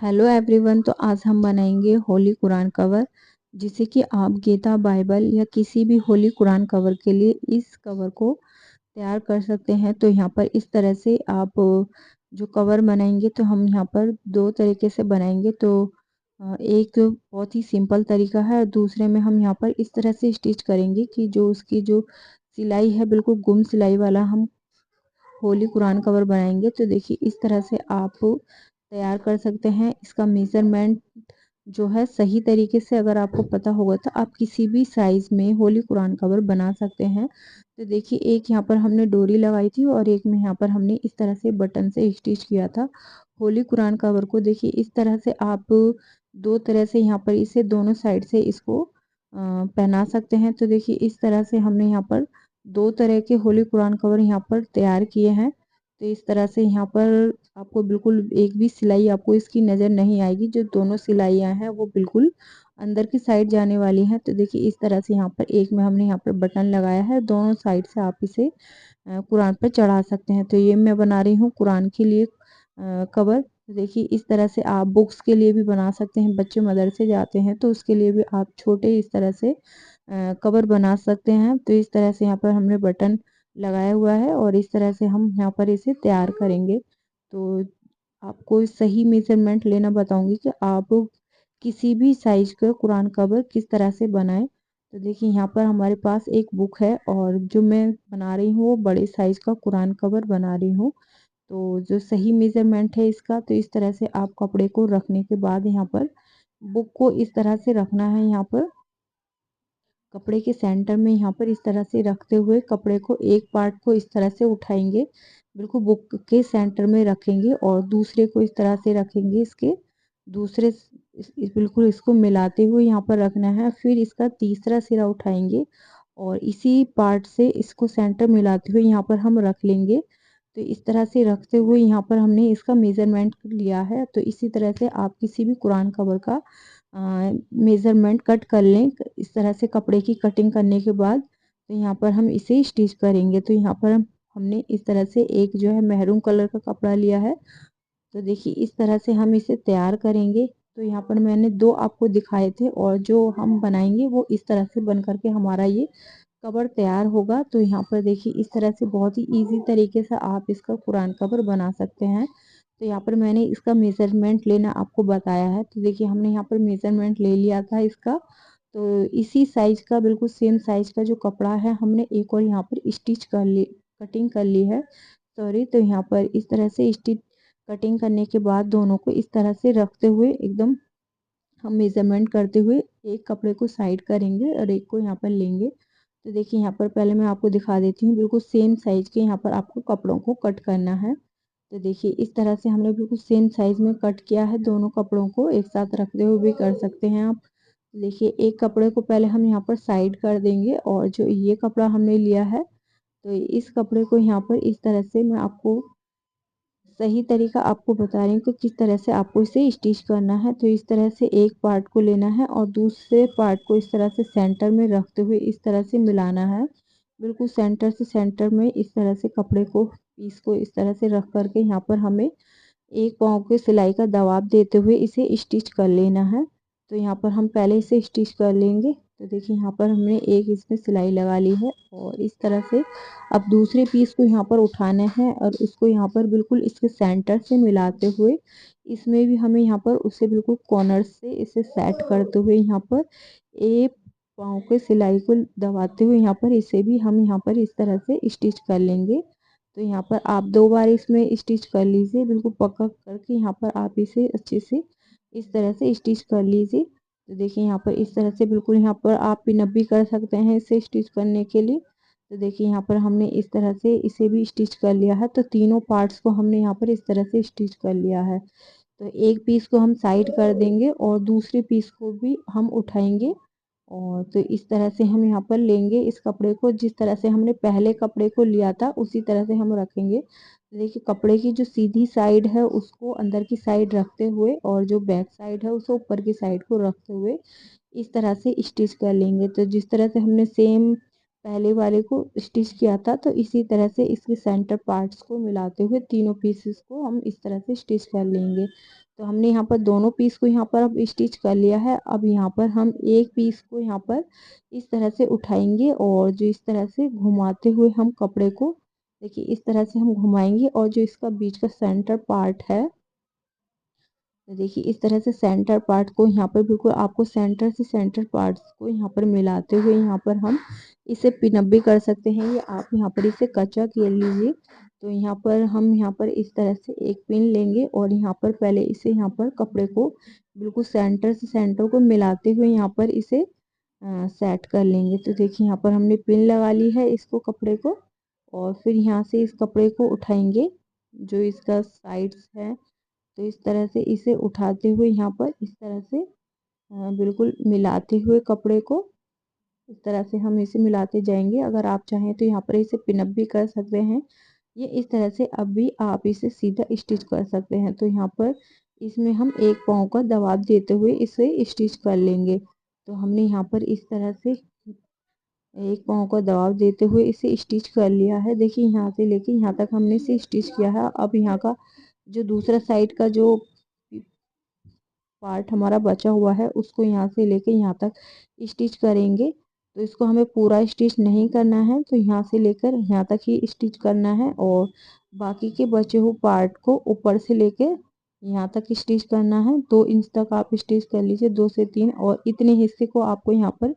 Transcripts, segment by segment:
Hello everyone. तो आज हम बनाएंगे होली कुरान कवर, जिसे कि आप गीता बाइबल या किसी भी होली कुरान कवर के लिए इस कवर को तैयार कर सकते हैं। तो यहाँ पर इस तरह से आप जो कवर बनाएंगे तो हम यहाँ पर दो तरीके से बनाएंगे। तो एक बहुत ही सिंपल तरीका है और दूसरे में हम यहाँ पर इस तरह से स्टिच करेंगे कि जो उसकी जो सिलाई है बिल्कुल गुम सिलाई वाला हम होली कुरान कवर बनाएंगे। तो देखिए इस तरह से आप तैयार कर सकते हैं। इसका मेज़रमेंट जो है सही तरीके से अगर आपको पता होगा तो आप किसी भी साइज़ में होली कुरान कवर बना सकते हैं। तो देखिए एक यहाँ पर हमने डोरी लगाई थी और एक में यहाँ पर हमने इस तरह से बटन से स्टिच किया था होली कुरान कवर को। देखिए इस तरह से आप दो तरह से यहाँ पर इसे दोनों साइड से इसको पहना सकते हैं। तो देखिए इस तरह से हमने यहाँ पर दो तरह के होली कुरान कवर यहाँ पर तैयार किए हैं। तो इस तरह से यहाँ पर आपको बिल्कुल एक भी सिलाई आपको इसकी नज़र नहीं आएगी। जो दोनों सिलाइयाँ हैं वो बिल्कुल अंदर की साइड जाने वाली हैं। तो देखिए इस तरह से यहाँ पर एक में हमने यहाँ पर बटन लगाया है, दोनों साइड से आप इसे कुरान पर चढ़ा सकते हैं। तो ये मैं बना रही हूँ कुरान के लिए कवर। तो देखिए इस तरह से आप बुक्स के लिए भी बना सकते हैं। बच्चे मदरसे जाते हैं तो उसके लिए भी आप छोटे इस तरह से कवर बना सकते हैं। तो इस तरह से यहाँ पर हमने बटन लगाया हुआ है और इस तरह से हम यहाँ पर इसे तैयार करेंगे। तो आपको सही मेजरमेंट लेना बताऊंगी कि आप किसी भी साइज का कुरान कवर किस तरह से बनाएं। तो देखिए यहाँ पर हमारे पास एक बुक है और जो मैं बना रही हूँ वो बड़े साइज का कुरान कवर बना रही हूँ। तो जो सही मेजरमेंट है इसका, तो इस तरह से आप कपड़े को रखने के बाद यहाँ पर बुक को इस तरह से रखना है। यहाँ पर कपड़े के सेंटर में यहाँ पर इस तरह से रखते हुए कपड़े को एक पार्ट को इस तरह से उठाएंगे, बिल्कुल बुक के सेंटर में रखेंगे और दूसरे को इस तरह से रखेंगे। इसके दूसरे बिल्कुल इसको मिलाते हुए यहाँ पर रखना है। फिर इसका तीसरा सिरा उठाएंगे और इसी पार्ट से इसको सेंटर मिलाते हुए यहाँ पर हम रख लेंगे। तो इस तरह से रखते हुए यहाँ पर हमने इसका मेज़रमेंट लिया है। तो इसी तरह से आप किसी भी कुरान कवर का मेज़रमेंट कट कर लें। इस तरह से कपड़े की कटिंग करने के बाद तो यहाँ पर हम इसे स्टिच करेंगे। तो यहाँ पर हमने इस तरह से एक जो है मैरून कलर का कपड़ा लिया है। तो देखिए इस तरह से हम इसे तैयार करेंगे। तो यहाँ पर मैंने दो आपको दिखाए थे और जो हम बनाएंगे वो इस तरह से बन करके हमारा ये कवर तैयार होगा। तो यहाँ पर देखिए इस तरह से बहुत ही इजी तरीके से आप इसका कुरान कवर बना सकते हैं। तो यहाँ पर मैंने इसका मेज़रमेंट लेना आपको बताया है। तो देखिए हमने यहाँ पर मेज़रमेंट ले लिया था इसका। तो इसी साइज का बिल्कुल सेम साइज का जो कपड़ा है हमने एक और यहाँ पर स्टिच कर ली, कटिंग कर ली है, सॉरी। तो यहाँ पर इस तरह से स्टिच कटिंग करने के बाद दोनों को इस तरह से रखते हुए एकदम हम मेज़रमेंट करते हुए एक कपड़े को साइड करेंगे और एक को यहाँ पर लेंगे। तो देखिए यहाँ पर पहले मैं आपको दिखा देती हूँ, बिल्कुल सेम साइज के यहाँ पर आपको कपड़ों को कट करना है। तो देखिए इस तरह से हमने बिल्कुल सेम साइज में कट किया है। दोनों कपड़ों को एक साथ रखते हुए भी कर सकते हैं आप। देखिए एक कपड़े को पहले हम यहाँ पर साइड कर देंगे और जो ये कपड़ा हमने लिया है तो इस कपड़े को यहाँ पर इस तरह से मैं आपको सही तरीका आपको बता रही हूँ कि किस तरह से आपको इसे स्टिच करना है। तो इस तरह से एक पार्ट को लेना है और दूसरे पार्ट को इस तरह से सेंटर में रखते हुए इस तरह से मिलाना है। बिल्कुल सेंटर से सेंटर में इस तरह से कपड़े को पीस को इस तरह से रख करके यहाँ पर हमें एक पाँव के सिलाई का दबाव देते हुए इसे स्टिच कर लेना है। तो यहाँ पर हम पहले इसे स्टिच कर लेंगे। तो देखिए यहाँ पर हमने एक इसमें सिलाई लगा ली है और इस तरह से अब दूसरे पीस को यहाँ पर उठाना है और इसको यहाँ पर बिल्कुल इसके सेंटर से मिलाते हुए इसमें भी हमें यहाँ पर उसे बिल्कुल कॉर्नर से इसे सेट करते हुए यहाँ पर एक पाँव के सिलाई को दबाते हुए यहाँ पर इसे भी हम यहाँ पर इस तरह से स्टिच कर लेंगे। तो यहाँ पर आप दो बार इसमें स्टिच कर लीजिए, बिल्कुल पक्का करके यहाँ पर आप इसे अच्छे से इस तरह से स्टिच कर लीजिए। तो देखिए यहाँ पर इस तरह से बिल्कुल यहाँ पर आप पिनअप भी कर सकते हैं इसे स्टिच करने के लिए। तो देखिए यहाँ पर हमने इस तरह से इसे भी स्टिच कर लिया है। तो तीनों पार्ट्स को हमने यहाँ पर इस तरह से स्टिच कर लिया है। तो एक पीस को हम साइड कर देंगे और दूसरे पीस को भी हम उठाएंगे और तो इस तरह से हम यहाँ पर लेंगे इस कपड़े को, जिस तरह से हमने पहले कपड़े को लिया था उसी तरह से हम रखेंगे। देखिए कपड़े की जो सीधी साइड है उसको अंदर की साइड रखते हुए और जो बैक साइड है उसे ऊपर की साइड को रखते हुए इस तरह से स्टिच कर लेंगे। तो जिस तरह से हमने सेम पहले वाले को स्टिच किया था तो इसी तरह से इसके सेंटर पार्ट्स को मिलाते हुए तीनों पीसेस को हम इस तरह से स्टिच कर लेंगे। तो हमने यहाँ पर दोनों पीस को यहाँ पर अब स्टिच कर लिया है। अब यहाँ पर हम एक पीस को यहाँ पर इस तरह से उठाएंगे और जो इस तरह से घुमाते हुए हम कपड़े को, देखिए इस तरह से हम घुमाएंगे और जो इसका बीच का सेंटर पार्ट है, तो देखिए इस तरह से सेंटर पार्ट को यहाँ पर बिल्कुल आपको सेंटर से सेंटर पार्ट्स को यहाँ पर मिलाते हुए यहाँ पर हम इसे पिनअप भी कर सकते हैं, या आप यहाँ पर इसे कच्चा कर लीजिए। तो यहाँ पर हम यहाँ पर इस तरह से एक पिन लेंगे और यहाँ पर पहले इसे यहाँ पर कपड़े को बिल्कुल सेंटर से सेंटर को मिलाते हुए यहाँ पर इसे सेट कर लेंगे। तो देखिए यहाँ पर हमने पिन लगा ली है इसको कपड़े को, और फिर यहाँ से इस कपड़े को उठाएंगे जो इसका साइड्स है। तो इस तरह से इसे उठाते हुए यहाँ पर इस तरह से बिल्कुल मिलाते हुए कपड़े को इस तरह से हम इसे मिलाते जाएंगे। अगर आप चाहें तो यहाँ पर इसे पिनअप भी कर सकते हैं, ये इस तरह से अब भी आप इसे सीधा स्टिच कर सकते हैं। तो यहाँ पर इसमें हम एक पाँव का दबाव देते हुए इसे स्टिच कर लेंगे। तो हमने यहाँ पर इस तरह से एक पाँव का दबाव देते हुए इसे स्टिच कर लिया है। देखिए यहाँ से लेके यहाँ तक हमने इसे स्टिच किया है। अब यहाँ का जो दूसरा साइड का जो पार्ट हमारा बचा हुआ है उसको यहाँ से लेके यहाँ तक स्टिच करेंगे। तो इसको हमें पूरा स्टिच नहीं करना है, तो यहाँ से लेकर यहाँ तक ही स्टिच करना है और बाकी के बचे हुए पार्ट को ऊपर से लेके यहाँ तक स्टिच करना है। 2 इंच तक आप स्टिच कर लीजिए, 2 से 3, और इतने हिस्से को आपको यहाँ पर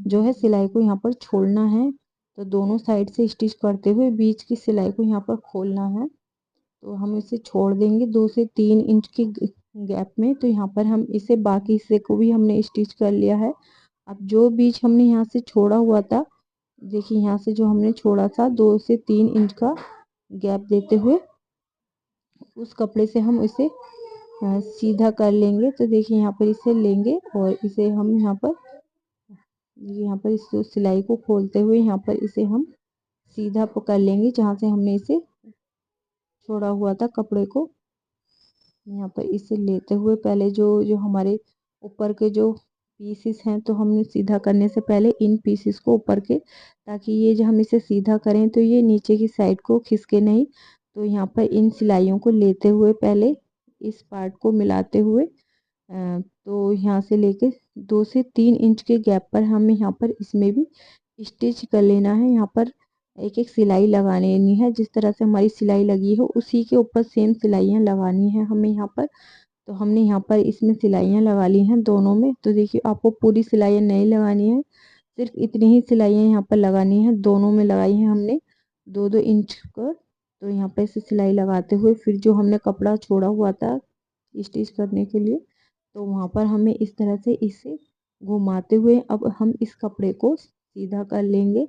जो है सिलाई को यहाँ पर छोड़ना है। तो दोनों साइड से स्टिच करते हुए बीच की सिलाई को यहाँ पर खोलना है। तो हम इसे छोड़ देंगे 2 से 3 इंच की गैप में। तो यहाँ पर हम इसे बाकी हिस्से को भी हमने स्टिच कर लिया है। अब जो बीच हमने यहाँ से छोड़ा हुआ था, देखिए यहाँ से जो हमने छोड़ा था 2 से 3 इंच का गैप देते हुए उस कपड़े से हम इसे सीधा कर लेंगे। तो देखिए यहाँ पर इसे लेंगे और इसे हम यहाँ पर इस सिलाई को खोलते हुए यहाँ पर इसे हम सीधा पकड़ लेंगे जहाँ से हमने इसे छोड़ा हुआ था कपड़े को। यहाँ पर इसे लेते हुए पहले जो जो हमारे ऊपर के जो पीसेस हैं, तो हमने सीधा करने से पहले इन पीसेस को ऊपर के, ताकि ये जो हम इसे सीधा करें तो ये नीचे की साइड को खिसके नहीं। तो यहाँ पर इन सिलाइयों को लेते हुए पहले इस पार्ट को मिलाते हुए तो यहाँ से लेके 2 से 3 इंच के गैप पर हमें यहाँ पर इसमें भी स्टिच कर लेना है। यहाँ पर एक एक सिलाई लगा लेनी है, जिस तरह से हमारी सिलाई लगी हो उसी के ऊपर सेम सिलाइयाँ लगानी है हमें यहाँ पर। तो हमने यहाँ पर इसमें सिलाइयाँ लगा ली हैं दोनों में। तो देखिए आपको पूरी सिलाइयाँ नहीं लगानी है, सिर्फ इतनी ही सिलाइयाँ यहाँ पर लगानी है। दोनों में लगाई है हमने 2-2 इंच का। तो यहाँ पर इसे सिलाई लगाते हुए फिर जो हमने कपड़ा छोड़ा हुआ था स्टिच करने के लिए, तो वहाँ पर हमें इस तरह से इसे घुमाते हुए अब हम इस कपड़े को सीधा कर लेंगे।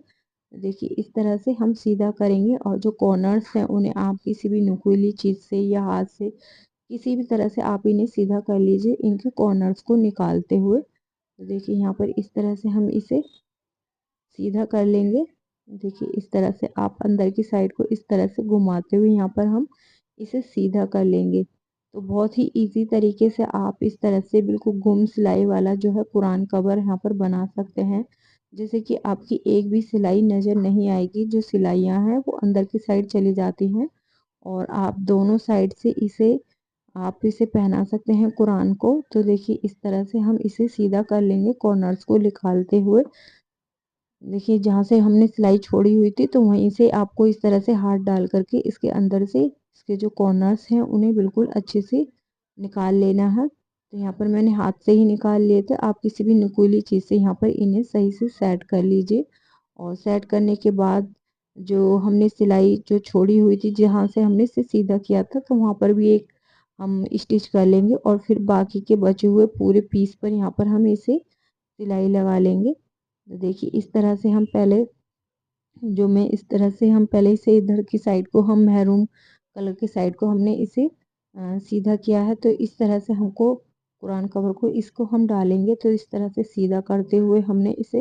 देखिए इस तरह से हम सीधा करेंगे और जो कॉर्नर्स हैं उन्हें आप किसी भी नुकीली चीज़ से या हाथ से किसी भी तरह से आप इन्हें सीधा कर लीजिए, इनके कॉर्नर्स को निकालते हुए। तो देखिए यहाँ पर इस तरह से हम इसे सीधा कर लेंगे। देखिए इस तरह से आप अंदर की साइड को इस तरह से घुमाते हुए यहाँ पर हम इसे सीधा कर लेंगे। तो बहुत ही इजी तरीके से आप इस तरह से बिल्कुल गुम सिलाई वाला जो है कुरान कवर यहाँ पर बना सकते हैं, जैसे कि आपकी एक भी सिलाई नज़र नहीं आएगी। जो सिलाइयाँ हैं वो अंदर की साइड चली जाती हैं और आप दोनों साइड से इसे पहना सकते हैं कुरान को। तो देखिए इस तरह से हम इसे सीधा कर लेंगे कॉर्नर्स को निकालते हुए। देखिए जहाँ से हमने सिलाई छोड़ी हुई थी तो वहीं से आपको इस तरह से हाथ डाल करके इसके अंदर से इसके जो कॉर्नर्स हैं उन्हें बिल्कुल अच्छे से निकाल लेना है। तो यहाँ पर मैंने हाथ से ही निकाल लिए थे, आप किसी भी नुकीली चीज़ से यहाँ पर इन्हें सही से सेट कर लीजिए। और सेट करने के बाद जो हमने सिलाई जो छोड़ी हुई थी जहाँ से हमने इसे सीधा किया था, तो वहाँ पर भी एक हम स्टिच कर लेंगे और फिर बाकी के बचे हुए पूरे पीस पर यहाँ पर हम इसे सिलाई लगा लेंगे। तो देखिए इस तरह से हम पहले इसे इधर की साइड को हम मैरून कलर की साइड को हमने इसे सीधा किया है। तो इस तरह से हमको कुरान कवर को इसको हम डालेंगे। तो इस तरह से सीधा करते हुए हमने इसे,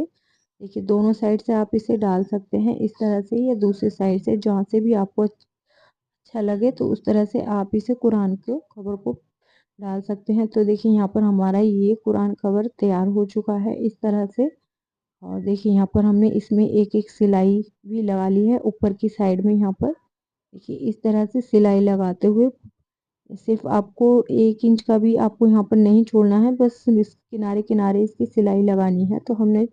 देखिए दोनों साइड से आप इसे डाल सकते हैं इस तरह से या दूसरी साइड से, जहाँ से भी आपको अच्छा लगे तो उस तरह से आप इसे कुरान को कवर को डाल सकते हैं। तो देखिए यहाँ पर हमारा ये कुरान कवर तैयार हो चुका है इस तरह से। और देखिए यहाँ पर हमने इसमें एक एक सिलाई भी लगा ली है ऊपर की साइड में। यहाँ पर देखिए इस तरह से सिलाई लगाते हुए सिर्फ आपको 1 इंच का भी आपको यहाँ पर नहीं छोड़ना है, बस इस किनारे किनारे इसकी सिलाई लगानी है। तो हमने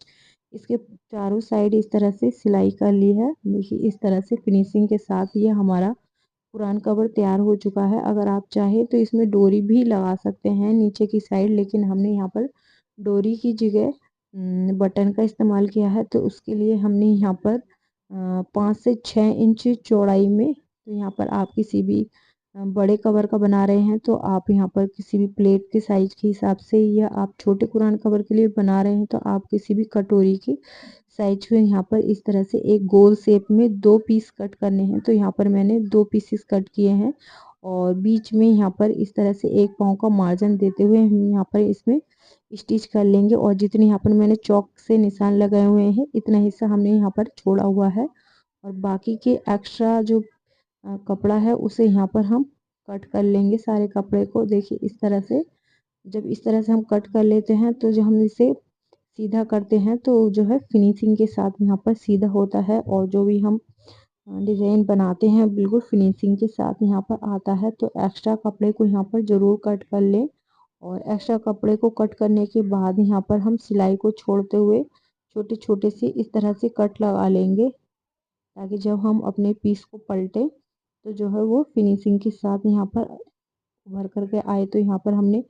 इसके चारों साइड इस तरह से सिलाई कर ली है। देखिए इस तरह से फिनिशिंग के साथ ये हमारा कुरान कवर तैयार हो चुका है। अगर आप चाहें तो इसमें डोरी भी लगा सकते हैं नीचे की साइड, लेकिन हमने यहाँ पर डोरी की जगह बटन का इस्तेमाल किया है। तो उसके लिए हमने यहाँ पर 5 से 6 इंच चौड़ाई में, तो यहाँ पर आप किसी भी बड़े कवर का बना रहे हैं तो आप यहाँ पर किसी भी प्लेट के साइज के हिसाब से, या आप छोटे कुरान कवर के लिए बना रहे हैं तो आप किसी भी कटोरी की साइज को यहाँ पर इस तरह से एक गोल शेप में 2 पीस कट करने हैं। तो यहाँ पर मैंने 2 पीसेस कट किए हैं और बीच में यहाँ पर इस तरह से 1 पाँव का मार्जिन देते हुए हम यहाँ पर इसमें स्टिच कर लेंगे। और जितने यहाँ पर मैंने चौक से निशान लगाए हुए हैं इतना हिस्सा हमने यहाँ पर छोड़ा हुआ है, और बाकी के एक्स्ट्रा जो कपड़ा है उसे यहाँ पर हम कट कर लेंगे सारे कपड़े को। देखिए इस तरह से, जब इस तरह से हम कट कर लेते हैं तो जो हम इसे सीधा करते हैं तो जो है फिनिशिंग के साथ यहाँ पर सीधा होता है, और जो भी हम डिज़ाइन बनाते हैं बिल्कुल फिनिशिंग के साथ यहाँ पर आता है। तो एक्स्ट्रा कपड़े को यहाँ पर ज़रूर कट कर लें, और एक्स्ट्रा कपड़े को कट करने के बाद यहाँ पर हम सिलाई को छोड़ते हुए छोटे छोटे से इस तरह से कट लगा लेंगे, ताकि जब हम अपने पीस को पलटें तो जो है वो फिनिशिंग के साथ यहाँ पर उभर कर के आए। तो यहाँ पर हमने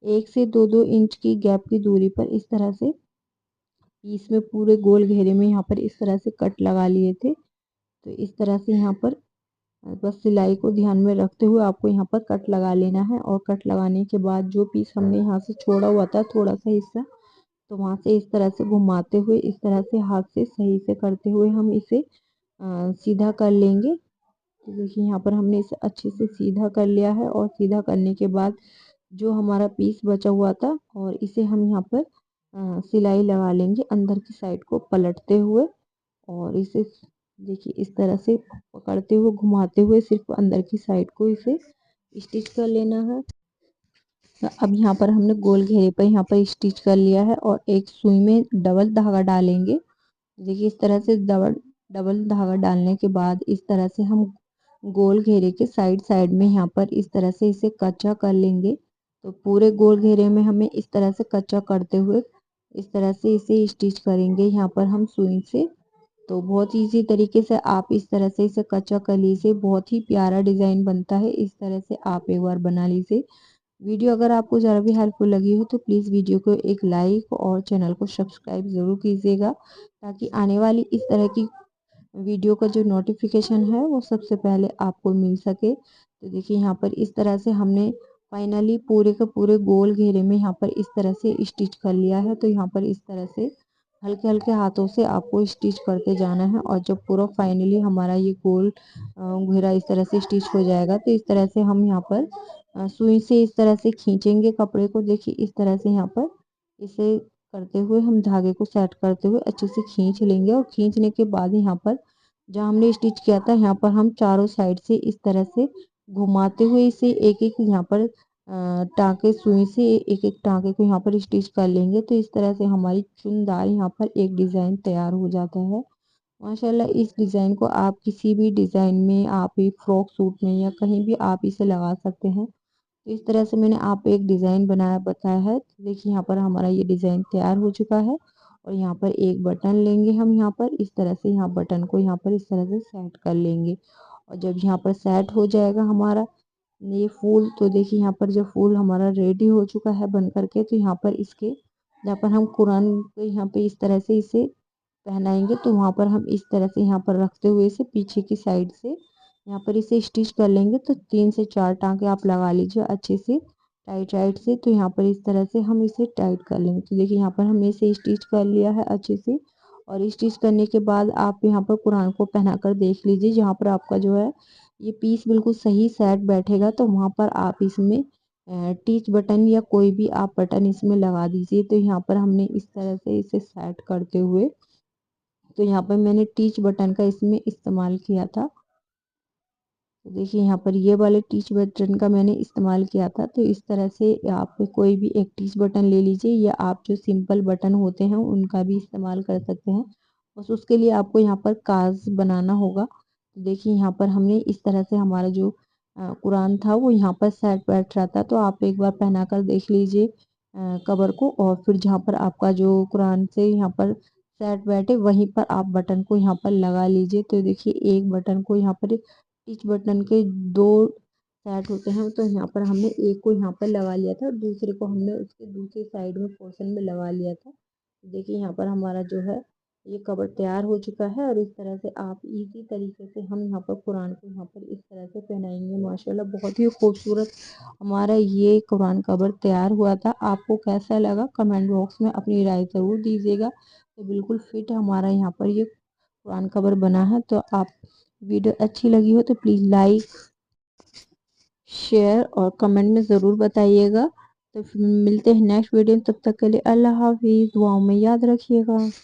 1 से 2-2 इंच की गैप की दूरी पर इस तरह से पीस में पूरे गोल घेरे में यहाँ पर इस तरह से कट लगा लिए थे। तो इस तरह से यहाँ पर बस सिलाई को ध्यान में रखते हुए आपको यहाँ पर कट लगा लेना है, और कट लगाने के बाद जो पीस हमने यहाँ से छोड़ा हुआ था थोड़ा सा हिस्सा, तो वहाँ से इस तरह से घुमाते हुए इस तरह से हाथ से सही से करते हुए हम इसे सीधा कर लेंगे। तो देखिए यहाँ पर हमने इसे अच्छे से सीधा कर लिया है, और सीधा करने के बाद जो हमारा पीस बचा हुआ था और इसे हम यहाँ पर सिलाई लगा लेंगे अंदर की साइड को पलटते हुए, और इसे देखिए इस तरह से पकड़ते हुए घुमाते हुए सिर्फ अंदर की साइड को इसे स्टिच कर लेना है। तो अब यहाँ पर हमने गोल घेरे पर यहाँ पर स्टिच कर लिया है, और एक सुई में डबल धागा डालेंगे। देखिए इस तरह से डबल डबल धागा डालने के बाद इस तरह से हम गोल घेरे के साइड साइड में यहाँ पर इस तरह से इसे कच्चा कर लेंगे। तो पूरे गोल घेरे में हमें इस तरह से कच्चा करते हुए इस तरह से इसे स्टिच करेंगे यहाँ पर हम सुई से। तो बहुत इजी तरीके से आप इस तरह से इसे कच्चा कर लीजिए, बहुत ही प्यारा डिज़ाइन बनता है। इस तरह से आप एक बार बना लीजिए। वीडियो अगर आपको ज़रा भी हेल्पफुल लगी हो तो प्लीज़ वीडियो को एक लाइक और चैनल को सब्सक्राइब ज़रूर कीजिएगा, ताकि आने वाली इस तरह की वीडियो का जो नोटिफिकेशन है वो सबसे पहले आपको मिल सके। तो देखिए यहाँ पर इस तरह से हमने फाइनली पूरे के पूरे गोल घेरे में यहाँ पर इस तरह से स्टिच कर लिया है। तो यहाँ पर इस तरह से हल्के हल्के हाथों से आपको स्टिच करते जाना है, और जब पूरा फाइनली हमारा ये गोल घेरा इस तरह से स्टिच हो जाएगा तो इस तरह से हम यहाँ पर सुई से इस तरह से खींचेंगे कपड़े को। देखिए इस तरह से यहाँ पर इसे करते हुए हम धागे को सेट करते हुए अच्छे से खींच लेंगे, और खींचने के बाद यहाँ पर जहाँ हमने स्टिच किया था यहाँ पर हम चारों साइड से इस तरह से घुमाते हुए इसे एक एक यहाँ पर टाँके सुई से एक एक टाँके को यहाँ पर स्टिच कर लेंगे। तो इस तरह से हमारी चुनदार यहाँ पर एक डिज़ाइन तैयार हो जाता है। माशाल्लाह इस डिज़ाइन को आप किसी भी डिज़ाइन में, आप एक फ्रॉक सूट में या कहीं भी आप इसे लगा सकते हैं। तो इस तरह से मैंने आप एक डिज़ाइन बनाया बताया है। तो देखिए यहाँ पर हमारा ये डिज़ाइन तैयार हो चुका है, और यहाँ पर एक बटन लेंगे हम यहाँ पर इस तरह से, यहाँ बटन को यहाँ पर इस तरह से सेट कर लेंगे। और जब यहाँ पर सेट हो जाएगा हमारा ये फूल, तो देखिए यहाँ पर जो फूल हमारा रेडी हो चुका है बन करके, तो यहाँ पर इसके यहाँ पर हम कुरान को यहाँ पे इस तरह से इसे पहनाएंगे। तो वहाँ पर हम इस तरह से यहाँ पर रखते हुए इसे पीछे की साइड से यहाँ पर इसे स्टिच कर लेंगे। तो 3 से 4 टाँके आप लगा लीजिए अच्छे से टाइट टाइट से। तो यहाँ पर इस तरह से हम इसे टाइट कर लेंगे। तो देखिए यहाँ पर हमने इसे स्टिच कर लिया है अच्छे से, और स्टिच करने के बाद आप यहाँ पर कुरान को पहना कर देख लीजिए। जहाँ पर आपका जो है ये पीस बिल्कुल सही सेट बैठेगा तो वहाँ पर आप इसमें टीच बटन या कोई भी आप बटन इसमें लगा दीजिए। तो यहाँ पर हमने इस तरह से इसे सेट करते हुए, तो यहाँ पर मैंने टीच बटन का इसमें इस्तेमाल किया था। तो देखिए यहाँ पर ये वाले टीच बटन का मैंने इस्तेमाल किया था। तो इस तरह से आप कोई भी एक टीच बटन ले लीजिए, या आप जो सिंपल बटन होते हैं उनका भी इस्तेमाल कर सकते हैं। बस उसके लिए आपको यहाँ पर कार्ड्स बनाना होगा। तो देखिए यहाँ पर हमने इस तरह से हमारा जो कुरान था वो यहाँ पर सेट बैठ रहा था। तो आप एक बार पहना कर देख लीजिए कवर को, और फिर जहाँ पर आपका जो कुरान से यहाँ पर सेट बैठे वहीं पर आप बटन को यहाँ पर लगा लीजिए। तो देखिए एक बटन को यहाँ पर, इच बटन के दो सेट होते हैं, तो यहाँ पर हमने एक को यहाँ पर लगा लिया था और दूसरे को हमने उसके दूसरी साइड में पोर्शन में लगा लिया था। देखिए यहाँ पर हमारा जो है ये कवर तैयार हो चुका है, और इस तरह से आप इजी तरीके से हम यहाँ पर कुरान को यहाँ पर इस तरह से पहनाएंगे। माशाल्लाह बहुत ही खूबसूरत हमारा ये कुरान कवर तैयार हुआ था। आपको कैसा लगा कमेंट बॉक्स में अपनी राय ज़रूर दीजिएगा। तो बिल्कुल फिट हमारा यहाँ पर ये कुरान कवर बना है। तो आप वीडियो अच्छी लगी हो तो प्लीज़ लाइक, शेयर और कमेंट में ज़रूर बताइएगा। तो फिर मिलते हैं नेक्स्ट वीडियो में, तब तक के लिए अल्लाह हाफिज़, दुआओं में याद रखिएगा।